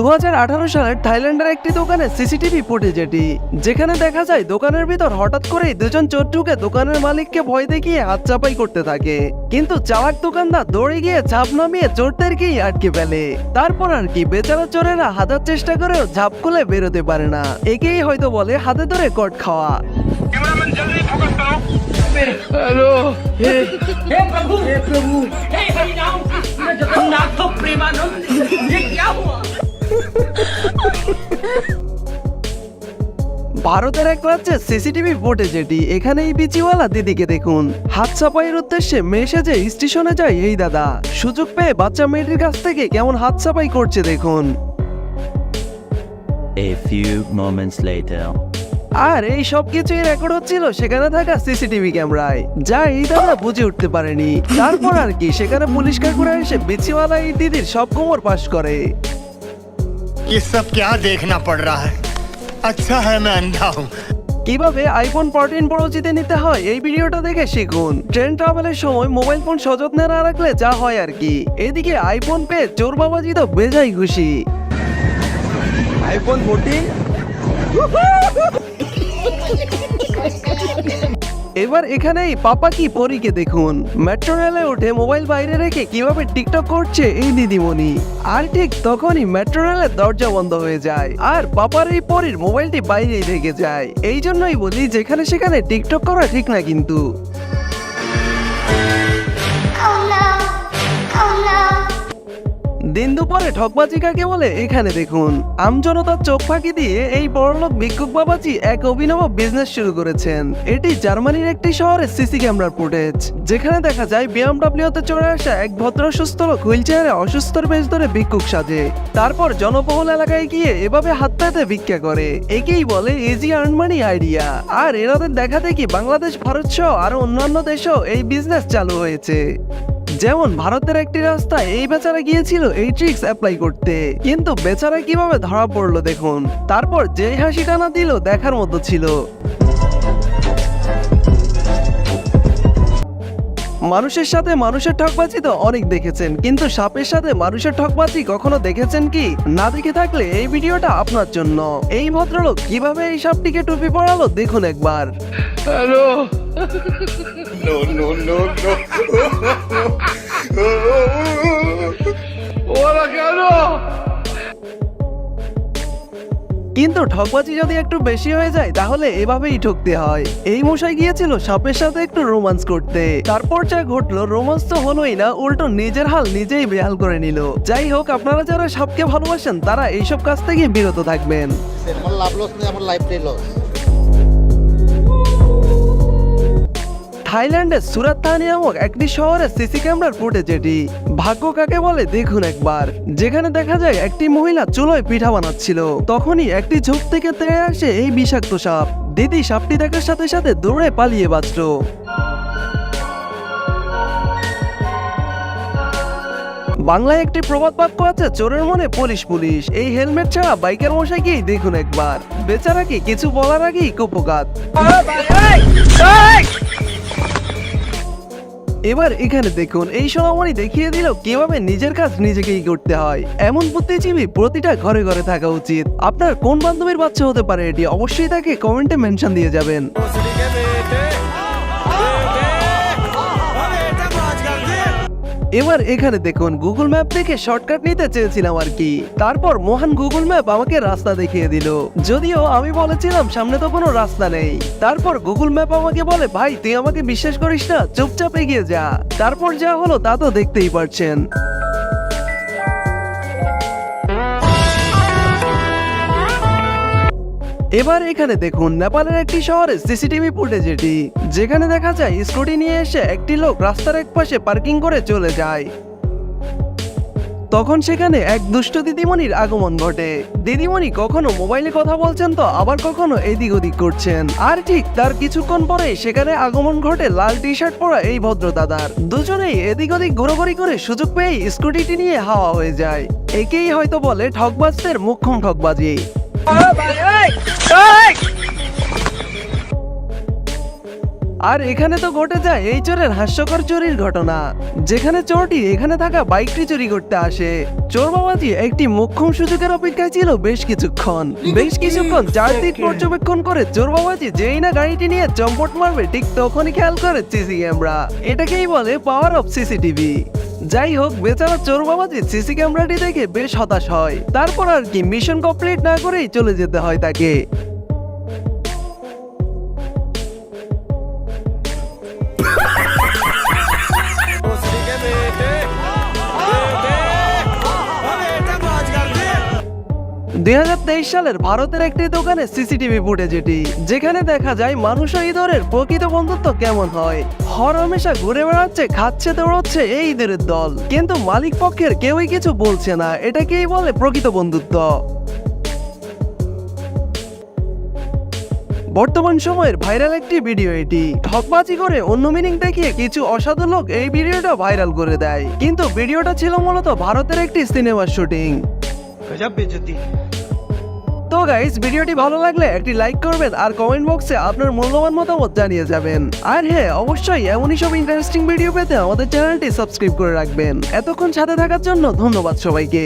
2018 সালের থাইল্যান্ডের একটি দোকানে সিসিটিভি ফুটেজ এটি, যেখানে দেখা যায় দোকানের ভিতর হঠাৎ করেই দুজন চোর ঢুকে দোকানের মালিককে ভয় দেখিয়ে হাত চাপাই করতে থাকে। কিন্তু চালাক দোকানদার দৌড়ে গিয়ে ঝাঁপ নামিয়ে চোরদেরকেই আটকে ফেলে। তারপর আর কি, বেচারা চোরেরা হাজার চেষ্টা করেও ঝাঁপ খুলে বেরোতে পারে না। একেই হয়তো বলে হাতে ধরে কট খাওয়া। हेलो हे प्रभु हे हरि राम कृष्ण जगन्नाथ प्रेमानंद ये क्या हुआ। ভারতের এক রাজ্যের সিসিটিভি ফুটেজ এটি। এখানে এই বিচিওয়ালা দিদিকে দেখুন, হাত সাফাইয়ের উদ্দেশ্যে মেয়ে সেজে স্টেশনে যায় এই দাদা। সুযোগ পেয়ে বাচ্চা মেয়েটির কাছ থেকে কেমন হাত সাফাই করছে দেখুন। A few moments later. আর এই সব কিছুই রেকর্ড হচ্ছিল সেখানে থাকা সিসিটিভি ক্যামেরায়, যা এই দাদা বুঝে উঠতে পারেনি। তারপর আর কি, সেখানে পুলিশ কাকুরা এসে বিচিওয়ালা এই দিদির সব কোমর পাশ করে। ये सब क्या देखना पड़ रहा है? अच्छा है मैं अंधा हूँ। কিভাবে আইফোন 14 প্রো জিতে নিতে হয় এই ভিডিওটা দেখে শিখুন। ট্রেন ট্রাভেলের সময় মোবাইল ফোন সযত্নে না রাখলে যা হয় আর কি। এদিকে আইফোন পেয়ে চোর বাবাজি তো বেজায় খুশি। আইফোন 14। এবার এখানেই পাপা কি পরীকে দেখুন, মেট্রো রেলে উঠে মোবাইল বাইরে রেখে কিভাবে টিকটক করছে এই দিদিমণি। আর ঠিক তখনই মেট্রো রেলের দরজা বন্ধ হয়ে যায়, আর পাপার এই পরীর মোবাইলটি বাইরেই থেকে যায়। এই জন্যই বলি, যেখানে সেখানে টিকটক করা ঠিক না কিন্তু। দিন দুপুরে ঠকবাজি কাকে বলে এখানে দেখুন। আমজনতার চোখ ফাঁকি দিয়ে এই বড়লোক ভিক্ষুক বাবাজি এক অভিনব বিজনেস শুরু করেছেন। এটি জার্মানির একটি শহরের সিসি ক্যামেরার ফুটেজ, যেখানে দেখা যায় বিএমডব্লিউতে চড়ে আসা এক ভদ্র সুস্থ লোক হুইল চেয়ারে অসুস্থর বেশ ধরে ভিক্ষুক সাজে। তারপর জনবহুল এলাকায় গিয়ে এভাবে হাত পাতে ভিক্ষা করে। একেই বলে ইজি আর্ন মানি আইডিয়া। আর এনাদের দেখা দেখি বাংলাদেশ, ভারত সহ আরো অন্যান্য দেশেও এই বিজনেস চালু হয়েছে। যেমন ভারতের একটি রাস্তায় এই বেচারা গিয়েছিল এই ট্রিক্স অ্যাপ্লাই করতে, কিন্তু বেচারা কিভাবে ধরা পড়লো দেখুন। তারপর যে হাসি টানা দিল দেখার মতো ছিল। মানুষের সাথে মানুষের ঠকবাজি তো অনেক দেখেছেন, কিন্তু সাপের সাথে মানুষের ঠকবাজি কখনো দেখেছেন কি? না দেখে থাকলে এই ভিডিওটা আপনার জন্য। এই ভদ্রলোক কিভাবে এই সাপটিকে টুপি পরালো দেখুন একবার। Hello No, no, no, no. ওরা কেন? কিন্তু ঠকবাজি যদি একটু বেশি হয়ে যায় তাহলে এভাবেই ঠকতে হয়। এই মশাই গিয়েছিল সাপের সাথে একটু রোমান্স করতে, তারপর যা ঘটলো, রোমান্স তো হলোই না, উল্টো নিজের হাল নিজেই বেহাল করে নিল। যাই হোক, আপনারা যারা সাপকে ভালোবাসেন তারা এইসব কাজ থেকে বিরত থাকবেন। থাইল্যান্ডের সুরাত থানি নামক একটি শহরের সিসি ক্যামেরার ফুটেজ এটি। ভাগ্য কাকে বলে দেখুন একবার, যেখানে দেখা যায় একটি মহিলা চুলোয় পিঠা বানাচ্ছিল। তখনই একটি ঝোপ থেকে তেড়ে আসে এই বিষাক্ত সাপ। দিদি সাপটি দেখার সাথে সাথে দৌড়ে পালিয়ে বাঁচলো। বাংলায় একটি প্রবাদ বাক্য আছে, চোরের মনে পুলিশ পুলিশ। এই হেলমেট ছাড়া বাইকের মশাইকেই দেখুন একবার, বেচারা কি কিছু বলার আগেই কুপকাত। এবার এখানে দেখুন, এই সোনামণি দেখিয়ে দিল কিভাবে নিজের কাজ নিজেকেই করতে হয়। এমন বুদ্ধিজীবী প্রতিটা ঘরে ঘরে থাকা উচিত। আপনার কোন বান্ধবীর বাচ্চা হতে পারে এটি অবশ্যই তাকে কমেন্টে মেনশন দিয়ে যাবেন। এবার এখানে দেখুন, গুগল ম্যাপ থেকে শর্টকাট নিতে চেয়েছিলাম আর কি। তারপর মহান গুগল ম্যাপ আমাকে রাস্তা দেখিয়ে দিল, যদিও আমি বলেছিলাম সামনে তো কোনো রাস্তা নেই। তারপর গুগল ম্যাপ আমাকে বলে, ভাই তুই আমাকে বিশ্বাস করিস না, চুপচাপ এগিয়ে যা। তারপর যা হলো তা তো দেখতেই পারছেন। এবার এখানে দেখুন, নেপালের একটি শহরের সিসিটিভি ফুটেজ এটি, যেখানে দেখা যায় স্কুটি নিয়ে এসে একটি লোক রাস্তার একপাশে পার্কিং করে চলে যায়। তখন সেখানে এক দুষ্ট দিদিমণির আগমন ঘটে। দিদিমণি কখনো মোবাইলে কথা বলছেন তো আবার কখনো এদিক ওদিক করছেন। আর ঠিক তার কিছুক্ষণ পরে সেখানে আগমন ঘটে লাল টি শার্ট পরা এই ভদ্র দাদার। দুজনেই এদিক ওদিক ঘোরাঘুরি করে সুযোগ পেয়েই স্কুটিটি নিয়ে হাওয়া হয়ে যায়। একেই হয়তো বলে ঠকবাজদের মোক্ষম ঠকবাজি। আর এখানে তো ঘটে যায় এই চোরের হাস্যকর চুরির ঘটনা, যেখানে চোরটি এখানে থাকা বাইকটি চুরি করতে আসে। চোর বাবাজি একটি মোক্ষম সুযোগের অপেক্ষায় ছিল বেশ কিছুক্ষণ চারদিক পর্যবেক্ষণ করে চোর বাবাজি যেই না গাড়িটি নিয়ে চম্পট মারবে ঠিক তখনই খেয়াল করে সিসি ক্যামেরা। এটাকেই বলে পাওয়ার অফ সিসিটিভি। যাই হোক, বেচারা চোর বাবাজি সিসি ক্যামেরাটি দেখে বেশ হতাশ হয়। তারপর আর কি, মিশন কমপ্লিট না করেই চলে যেতে হয় তাকে। সালের ভারতের একটি দোকানে সিসিটিভি ফুটেজ এটি, যেখানে দেখা যায় মানুষ ও ইঁদুরের প্রকৃত বন্ধুত্ব কেমন হয়। হরহামেশা ঘুরে বেড়াচ্ছে, খাচ্ছে, দৌড়চ্ছে এই ইঁদুরের দল, কিন্তু মালিক পক্ষের কেউই কিছু বলছে না। এটাকেই বলে প্রকৃত বন্ধুত্ব। বর্তমান সময়ের ভাইরাল একটি ভিডিও এটি। ঠকবাজি করে অন্য মিনিং দেখিয়ে কিছু অসাধু লোক এই ভিডিওটা ভাইরাল করে দেয়, কিন্তু ভিডিওটা ছিল মূলত ভারতের একটি সিনেমার শুটিং। তো গাইস, ভিডিওটি ভালো লাগলে একটি লাইক করবেন আর কমেন্ট বক্সে আপনার মূল্যবান মতামত জানিয়ে যাবেন। আর হ্যাঁ, অবশ্যই এমনই সব ইন্টারেস্টিং ভিডিও পেতে আমাদের চ্যানেলটি সাবস্ক্রাইব করে রাখবেন। এতক্ষণ সাথে থাকার জন্য ধন্যবাদ সবাইকে।